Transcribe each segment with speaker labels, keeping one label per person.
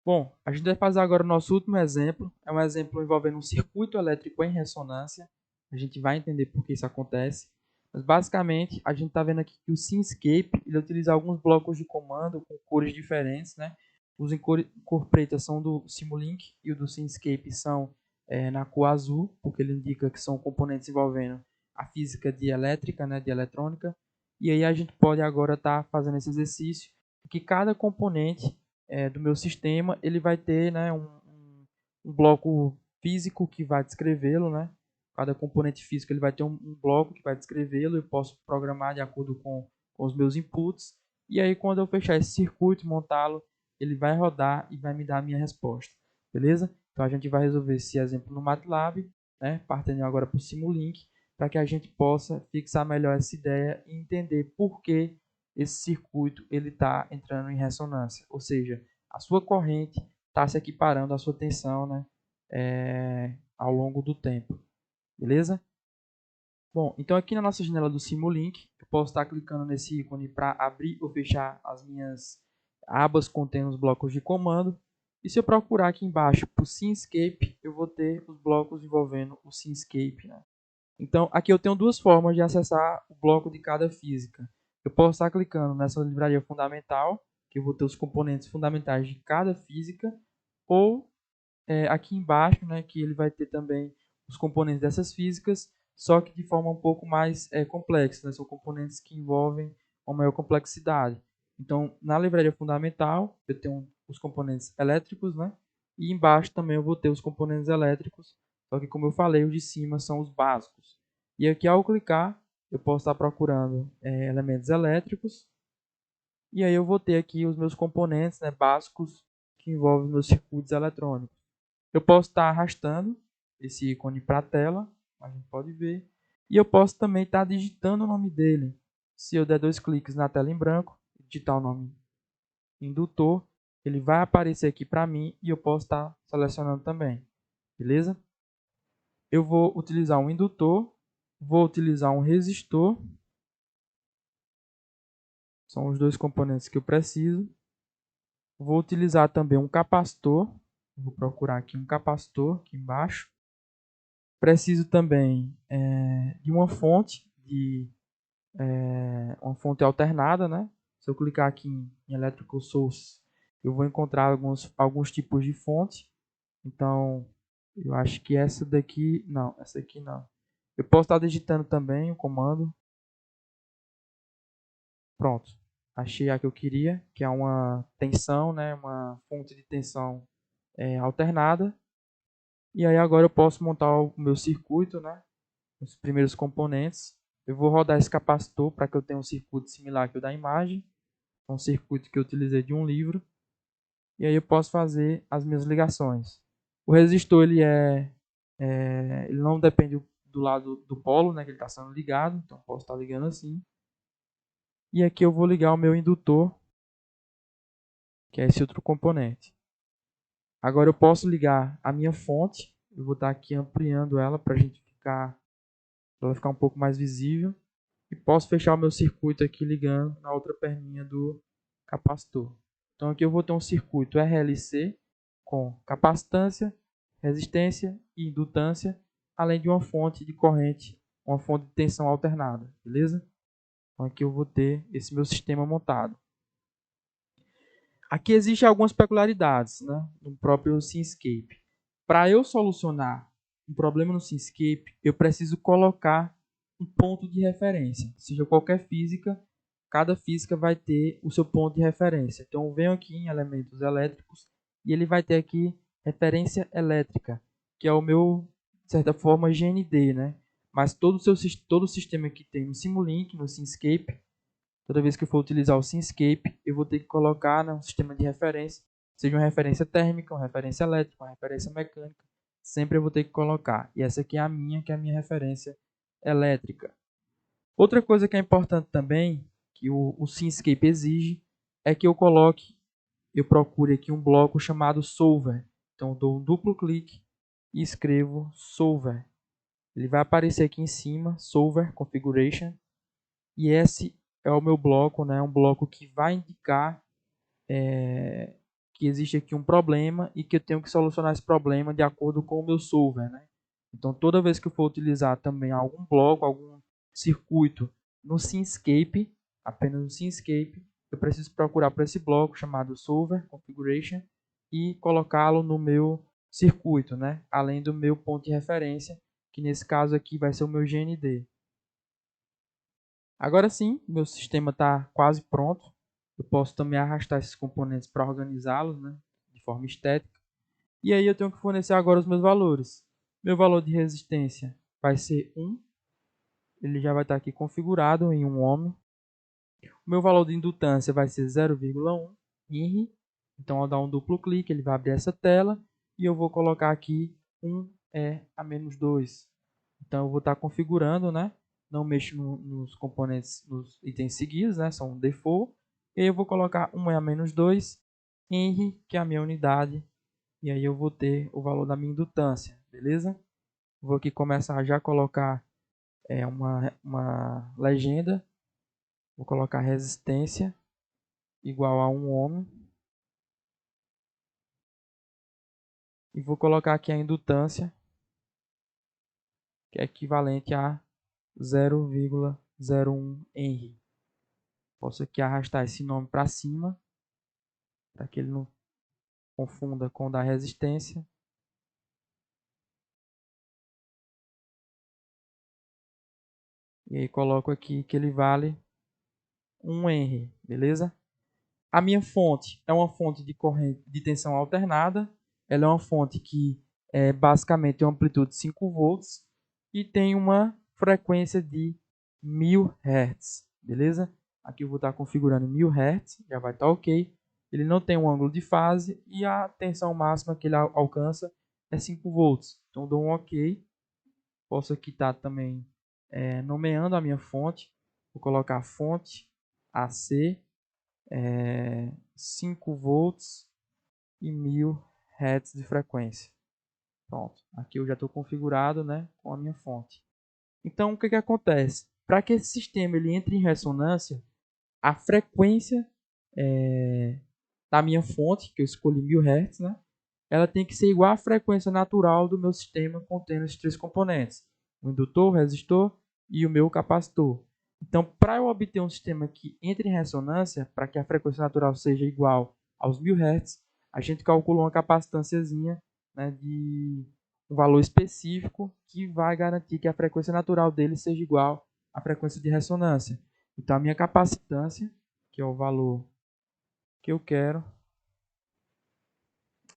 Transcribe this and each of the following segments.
Speaker 1: Bom, a gente vai fazer agora o nosso último exemplo. É um exemplo envolvendo um circuito elétrico em ressonância. A gente vai entender por que isso acontece. Mas basicamente, a gente está vendo aqui que o Simscape ele utiliza alguns blocos de comando com cores diferentes, né? Os em cor preta são do Simulink e o do Simscape são na cor azul, porque ele indica que são componentes envolvendo a física de elétrica, né, de eletrônica. E aí a gente pode agora estar fazendo esse exercício que cada componente do meu sistema, ele vai ter, né, um bloco físico que vai descrevê-lo, né? Cada componente físico ele vai ter um bloco que vai descrevê-lo. Eu posso programar de acordo com os meus inputs. E aí, quando eu fechar esse circuito, montá-lo, ele vai rodar e vai me dar a minha resposta. Beleza? Então, a gente vai resolver esse exemplo no MATLAB, né? Partindo agora para o Simulink, para que a gente possa fixar melhor essa ideia e entender por que esse circuito ele está entrando em ressonância, ou seja, a sua corrente está se equiparando à sua tensão, né, ao longo do tempo, beleza? Bom, então aqui na nossa janela do Simulink, eu posso estar clicando nesse ícone para abrir ou fechar as minhas abas contendo os blocos de comando. E se eu procurar aqui embaixo por Simscape, eu vou ter os blocos envolvendo o Simscape, né? Então, aqui eu tenho duas formas de acessar o bloco de cada física. Eu posso estar clicando nessa livraria fundamental, que eu vou ter os componentes fundamentais de cada física, ou aqui embaixo, né, que ele vai ter também os componentes dessas físicas, só que de forma um pouco mais complexa, né? São componentes que envolvem uma maior complexidade. Então, na livraria fundamental, eu tenho os componentes elétricos, né? E embaixo também eu vou ter os componentes elétricos, só que como eu falei, os de cima são os básicos. E aqui ao clicar, eu posso estar procurando elementos elétricos, e aí eu vou ter aqui os meus componentes, né, básicos que envolvem os meus circuitos eletrônicos. Eu posso estar arrastando esse ícone para a tela, a gente pode ver. E eu posso também estar digitando o nome dele. Se eu der dois cliques na tela em branco, digitar o nome indutor, ele vai aparecer aqui para mim e eu posso estar selecionando também. Beleza? Eu vou utilizar um indutor, vou utilizar um resistor. São os dois componentes que eu preciso. Vou utilizar também um capacitor. Vou procurar aqui um capacitor aqui embaixo. Preciso também de uma fonte, uma fonte alternada, né? Se eu clicar aqui em Electrical Source, eu vou encontrar alguns tipos de fonte. Então, eu acho que essa daqui, não, essa aqui não. Eu posso estar digitando também o comando. Pronto, achei a que eu queria, que é uma tensão, né? Uma fonte de tensão alternada. E aí agora eu posso montar o meu circuito, né? Os primeiros componentes. Eu vou rodar esse capacitor para que eu tenha um circuito similar que o da imagem. É um circuito que eu utilizei de um livro. E aí eu posso fazer as minhas ligações. O resistor ele não depende do lado do polo, né, que ele está sendo ligado. Então eu posso estar ligando assim. E aqui eu vou ligar o meu indutor, que é esse outro componente. Agora eu posso ligar a minha fonte. Eu vou estar aqui ampliando ela para ela ficar um pouco mais visível. E posso fechar o meu circuito aqui ligando na outra perninha do capacitor. Então aqui eu vou ter um circuito RLC com capacitância, resistência e indutância, além de uma fonte de corrente, uma fonte de tensão alternada, beleza? Então aqui eu vou ter esse meu sistema montado. Aqui existem algumas peculiaridades, né, no próprio Simscape. Para eu solucionar um problema no Simscape, eu preciso colocar um ponto de referência. Seja qualquer física, cada física vai ter o seu ponto de referência. Então, eu venho aqui em elementos elétricos e ele vai ter aqui referência elétrica, que é o meu, de certa forma, GND, né? Mas todo o sistema que tem no Simulink, no Simscape, toda vez que eu for utilizar o Simscape, eu vou ter que colocar um sistema de referência, seja uma referência térmica, uma referência elétrica, uma referência mecânica, sempre eu vou ter que colocar. E essa aqui é a minha, que é a minha referência elétrica. Outra coisa que é importante também, que o Simscape exige, é que eu procure aqui um bloco chamado Solver. Então, eu dou um duplo clique e escrevo Solver. Ele vai aparecer aqui em cima, Solver Configuration, e esse é o meu bloco, né? Um bloco que vai indicar que existe aqui um problema e que eu tenho que solucionar esse problema de acordo com o meu solver, né? Então, toda vez que eu for utilizar também algum bloco, algum circuito no Simscape, apenas no Simscape, eu preciso procurar por esse bloco chamado Solver Configuration e colocá-lo no meu circuito, né? Além do meu ponto de referência, que nesse caso aqui vai ser o meu GND. Agora sim, meu sistema está quase pronto. Eu posso também arrastar esses componentes para organizá-los, né, de forma estética. E aí eu tenho que fornecer agora os meus valores. Meu valor de resistência vai ser 1. Ele já vai estar aqui configurado em 1 ohm. O meu valor de indutância vai ser 0,1 Henry. Então, ao dar um duplo clique, ele vai abrir essa tela. E eu vou colocar aqui 1E a menos 2. Então, eu vou estar configurando, né? Não mexo nos componentes, nos itens seguidos, né? São default. E aí eu vou colocar 1E a menos 2 Henry, que é a minha unidade. E aí eu vou ter o valor da minha indutância, beleza? Vou aqui começar a já colocar uma legenda. Vou colocar resistência igual a 1 ohm. E vou colocar aqui a indutância, que é equivalente a 0,01 Henry. Posso aqui arrastar esse nome para cima, para que ele não confunda com o da resistência. E aí coloco aqui que ele vale 1 Henry, beleza? A minha fonte é uma fonte de corrente de tensão alternada. Ela é uma fonte que basicamente tem uma amplitude de 5 volts e tem uma frequência de 1000 Hz, beleza? Aqui eu vou estar configurando 1000 Hz, já vai estar ok. Ele não tem um ângulo de fase e a tensão máxima que ele alcança é 5 volts. Então dou um ok. Posso aqui estar também nomeando a minha fonte. Vou colocar fonte AC 5 volts e 1000 Hz de frequência. Pronto, aqui eu já estou configurado, né, com a minha fonte. Então, o que acontece? Para que esse sistema ele entre em ressonância, a frequência da minha fonte, que eu escolhi 1000 Hz, né, ela tem que ser igual à frequência natural do meu sistema contendo esses três componentes: o indutor, o resistor e o meu capacitor. Então, para eu obter um sistema que entre em ressonância, para que a frequência natural seja igual aos 1000 Hz, a gente calcula uma capacitânciazinha, né, de um valor específico que vai garantir que a frequência natural dele seja igual à frequência de ressonância. Então, a minha capacitância, que é o valor que eu quero,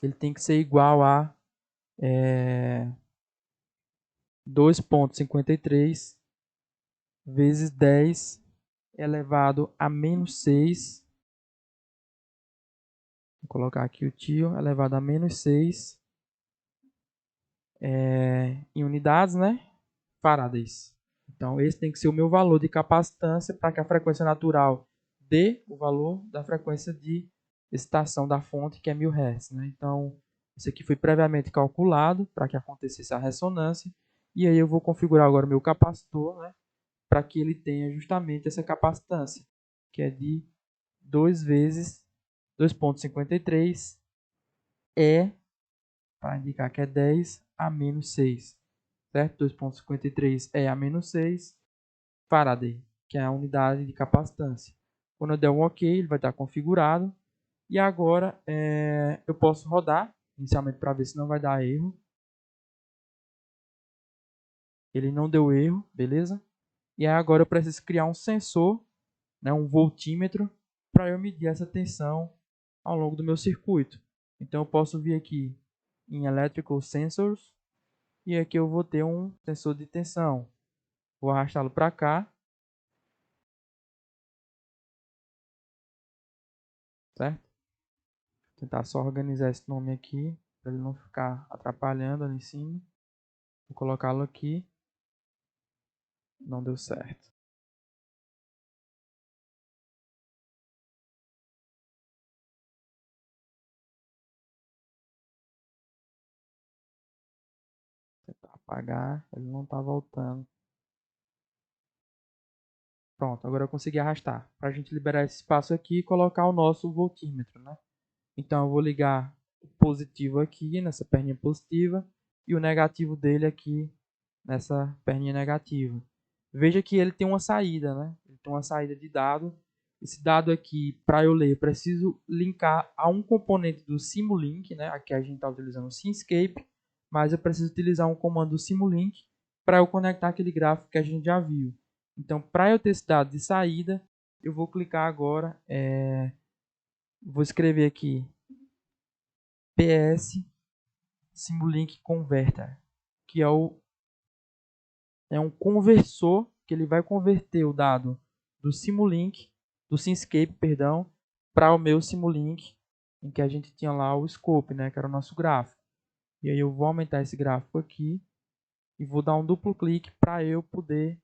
Speaker 1: ele tem que ser igual a 2,53 vezes 10 elevado a menos 6. Vou colocar aqui o tio elevado a menos 6 em unidades, né? Farads. Então, esse tem que ser o meu valor de capacitância para que a frequência natural dê o valor da frequência de excitação da fonte, que é 1000 Hz. Né? Então, isso aqui foi previamente calculado para que acontecesse a ressonância. E aí eu vou configurar agora o meu capacitor, né? Para que ele tenha justamente essa capacitância, que é de 2 vezes 2,53 para indicar que é 10 a menos 6, certo? 2,53 a menos 6 Faraday, que é a unidade de capacitância. Quando eu der um OK, ele vai estar configurado. E agora eu posso rodar inicialmente para ver se não vai dar erro. Ele não deu erro, beleza? E aí agora eu preciso criar um sensor, né, um voltímetro, para eu medir essa tensão ao longo do meu circuito. Então eu posso vir aqui em Electrical Sensors e aqui eu vou ter um sensor de tensão. Vou arrastá-lo para cá, certo? Vou tentar só organizar esse nome aqui para ele não ficar atrapalhando ali em cima. Vou colocá-lo aqui. Não deu certo. Vou tentar apagar, ele não está voltando. Pronto, agora eu consegui arrastar. Para a gente liberar esse espaço aqui e colocar o nosso voltímetro, né? Então eu vou ligar o positivo aqui nessa perninha positiva e o negativo dele aqui nessa perninha negativa. Veja que ele tem uma saída, né? Ele tem uma saída de dado. Esse dado aqui, para eu ler, eu preciso linkar a um componente do Simulink, né? Aqui a gente está utilizando o Simscape, mas eu preciso utilizar um comando do Simulink para eu conectar aquele gráfico que a gente já viu. Então, para eu ter esse dado de saída, eu vou clicar agora, vou escrever aqui PS Simulink Converter, que é um conversor que ele vai converter o dado do Simulink, do Simscape, perdão, para o meu Simulink, em que a gente tinha lá o scope, né, que era o nosso gráfico. E aí eu vou aumentar esse gráfico aqui e vou dar um duplo clique para eu poder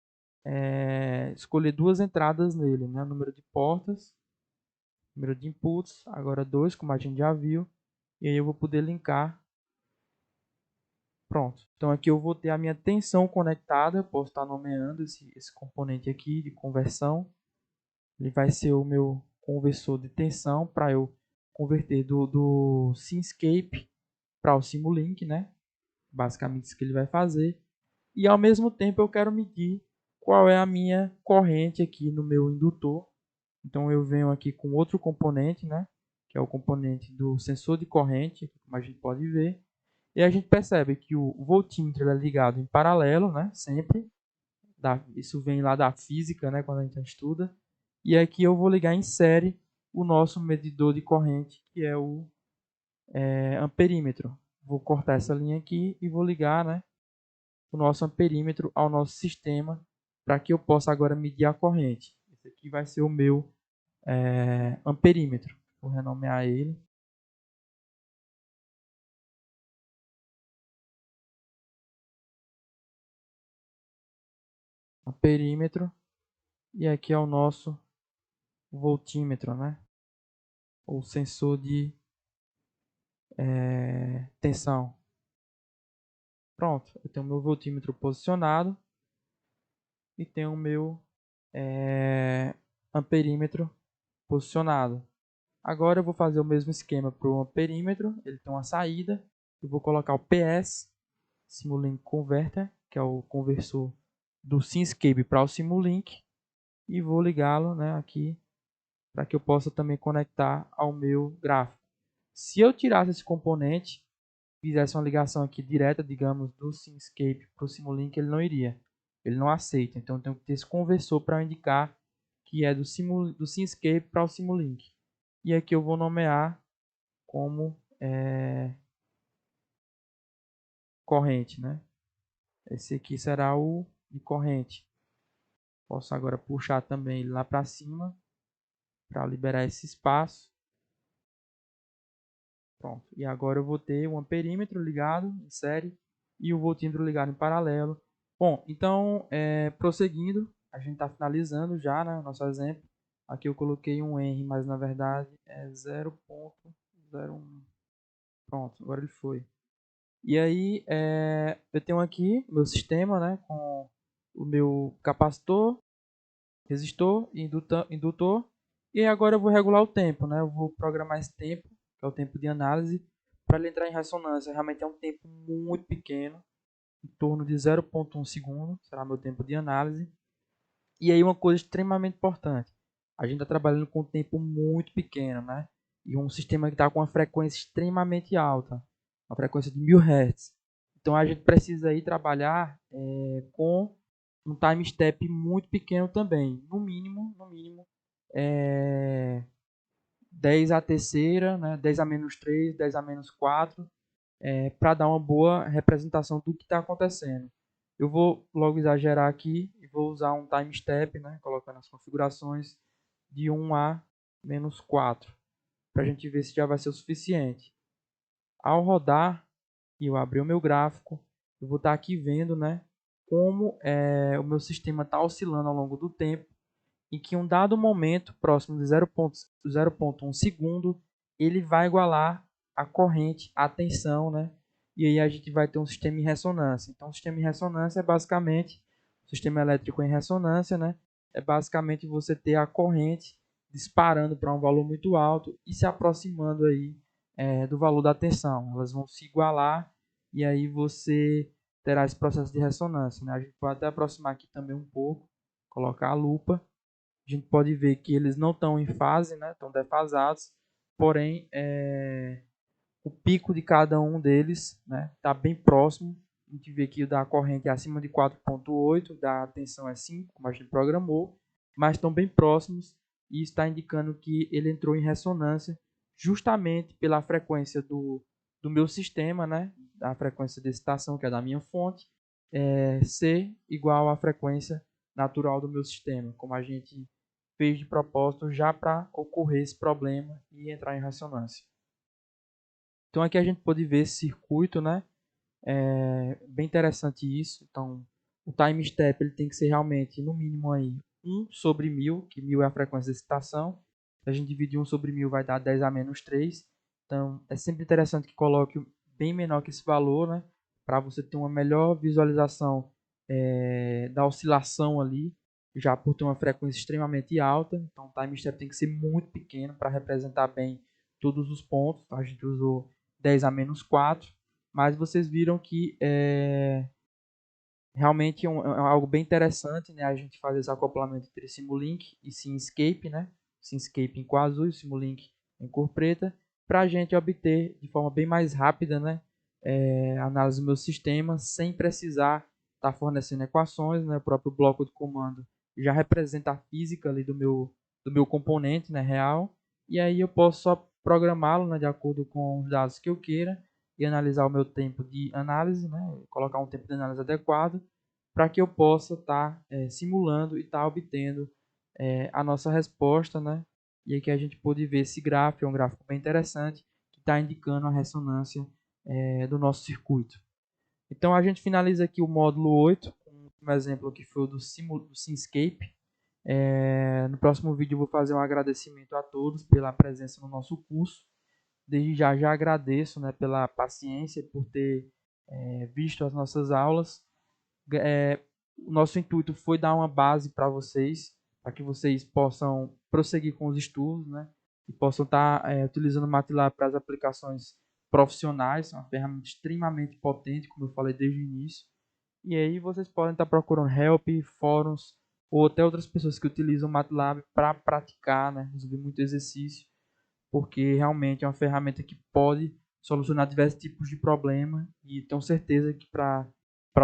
Speaker 1: escolher duas entradas nele, né, número de portas, número de inputs, agora 2, como a gente já viu, e aí eu vou poder linkar. Pronto. Então aqui eu vou ter a minha tensão conectada. Eu posso estar nomeando esse componente aqui de conversão. Ele vai ser o meu conversor de tensão para eu converter do Simscape para o Simulink, né? Basicamente isso que ele vai fazer. E ao mesmo tempo eu quero medir qual é a minha corrente aqui no meu indutor. Então eu venho aqui com outro componente, né? Que é o componente do sensor de corrente, como a gente pode ver. E a gente percebe que o voltímetro é ligado em paralelo, né? Sempre. Isso vem lá da física, né? Quando a gente estuda. E aqui eu vou ligar em série o nosso medidor de corrente, que é o amperímetro. Vou cortar essa linha aqui e vou ligar, né, o nosso amperímetro ao nosso sistema para que eu possa agora medir a corrente. Esse aqui vai ser o meu amperímetro. Vou renomear ele. Amperímetro. E aqui é o nosso voltímetro, né? Ou sensor de tensão. Pronto, eu tenho o meu voltímetro posicionado e tenho o meu amperímetro posicionado. Agora eu vou fazer o mesmo esquema para o amperímetro. Ele tem uma saída. Eu vou colocar o PS, Simulink Converter, que é o conversor do Simscape para o Simulink, e vou ligá-lo, né, aqui para que eu possa também conectar ao meu gráfico. Se eu tirasse esse componente, fizesse uma ligação aqui direta, digamos, do Simscape para o Simulink, ele não iria. Ele não aceita. Então eu tenho que ter esse conversor para indicar que é do Simscape para o Simulink. E aqui eu vou nomear como corrente, né? Esse aqui será o de corrente. Posso agora puxar também ele lá para cima para liberar esse espaço. Pronto. E agora eu vou ter um amperímetro ligado em série e o voltímetro ligado em paralelo. Bom, então, prosseguindo, a gente está finalizando já, né, o nosso exemplo. Aqui eu coloquei um R, mas na verdade é 0,01. Pronto, agora ele foi. E aí, eu tenho aqui o meu sistema, né, com o meu capacitor, resistor e indutor. E agora eu vou regular o tempo, né? Eu vou programar esse tempo, que é o tempo de análise, para ele entrar em ressonância. Realmente é um tempo muito pequeno, em torno de 0,1 segundo, será meu tempo de análise. E aí uma coisa extremamente importante, a gente está trabalhando com um tempo muito pequeno, né? E um sistema que está com uma frequência extremamente alta, uma frequência de 1000 Hz. Então a gente precisa aí trabalhar com um time step muito pequeno também, no mínimo, 10 a terceira, né? 10 a menos 3, 10 a menos 4, para dar uma boa representação do que está acontecendo. Eu vou logo exagerar aqui e vou usar um time step, né, colocando as configurações de 1 a menos 4, para a gente ver se já vai ser o suficiente. Ao rodar e eu abrir o meu gráfico, eu vou estar aqui vendo, né, como o meu sistema está oscilando ao longo do tempo, em que em um dado momento, próximo de 0,1 segundo, ele vai igualar a corrente, a tensão, né? E aí a gente vai ter um sistema em ressonância. Então, o sistema em ressonância é basicamente, o sistema elétrico em ressonância, né? É basicamente você ter a corrente de disparando para um valor muito alto e se aproximando aí do valor da tensão. Elas vão se igualar e aí você terá esse processo de ressonância, né? A gente pode até aproximar aqui também um pouco, colocar a lupa. A gente pode ver que eles não estão em fase, né? Estão defasados, porém o pico de cada um deles está bem próximo. A gente vê que o da corrente é acima de 4,8, da tensão é 5, como a gente programou, mas estão bem próximos e está indicando que ele entrou em ressonância justamente pela frequência do meu sistema, né? A frequência de excitação, que é da minha fonte, ser igual à frequência natural do meu sistema, como a gente fez de propósito já para ocorrer esse problema e entrar em ressonância. Então aqui a gente pode ver esse circuito, né? É bem interessante isso. Então o time step ele tem que ser realmente no mínimo aí 1/1000, que 1000 é a frequência de excitação. Se a gente dividir 1/1000 vai dar 10 a menos 3. Então é sempre interessante que coloque bem menor que esse valor, né? Para você ter uma melhor visualização da oscilação ali, já por ter uma frequência extremamente alta. Então o time step tem que ser muito pequeno para representar bem todos os pontos. A gente usou 10 a menos 4, mas vocês viram que realmente é algo bem interessante, né? A gente fazer esse acoplamento entre Simulink e Simscape, né? Simscape em cor azul e Simulink em cor preta, para a gente obter de forma bem mais rápida, né? Análise do meu sistema, sem precisar estar fornecendo equações, né? O próprio bloco de comando já representa a física ali do meu componente, né? Real, e aí eu posso só programá-lo, né? De acordo com os dados que eu queira e analisar o meu tempo de análise, né? Colocar um tempo de análise adequado para que eu possa estar simulando e estar obtendo a nossa resposta, né? E aqui a gente pode ver esse gráfico, é um gráfico bem interessante, que está indicando a ressonância do nosso circuito. Então a gente finaliza aqui o módulo 8, com um exemplo que foi o do Simscape. No próximo vídeo eu vou fazer um agradecimento a todos pela presença no nosso curso. Desde já agradeço, né, pela paciência, por ter visto as nossas aulas. O nosso intuito foi dar uma base para vocês, para que vocês possam prosseguir com os estudos, né, e possam estar utilizando o MATLAB para as aplicações profissionais, uma ferramenta extremamente potente, como eu falei desde o início. E aí vocês podem estar procurando help, fóruns, ou até outras pessoas que utilizam o MATLAB para praticar, né, resolver muito exercício, porque realmente é uma ferramenta que pode solucionar diversos tipos de problema e tenho certeza que para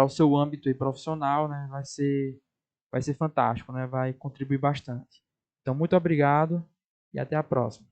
Speaker 1: o seu âmbito aí profissional, né, vai ser fantástico, né, vai contribuir bastante. Então, muito obrigado e até a próxima.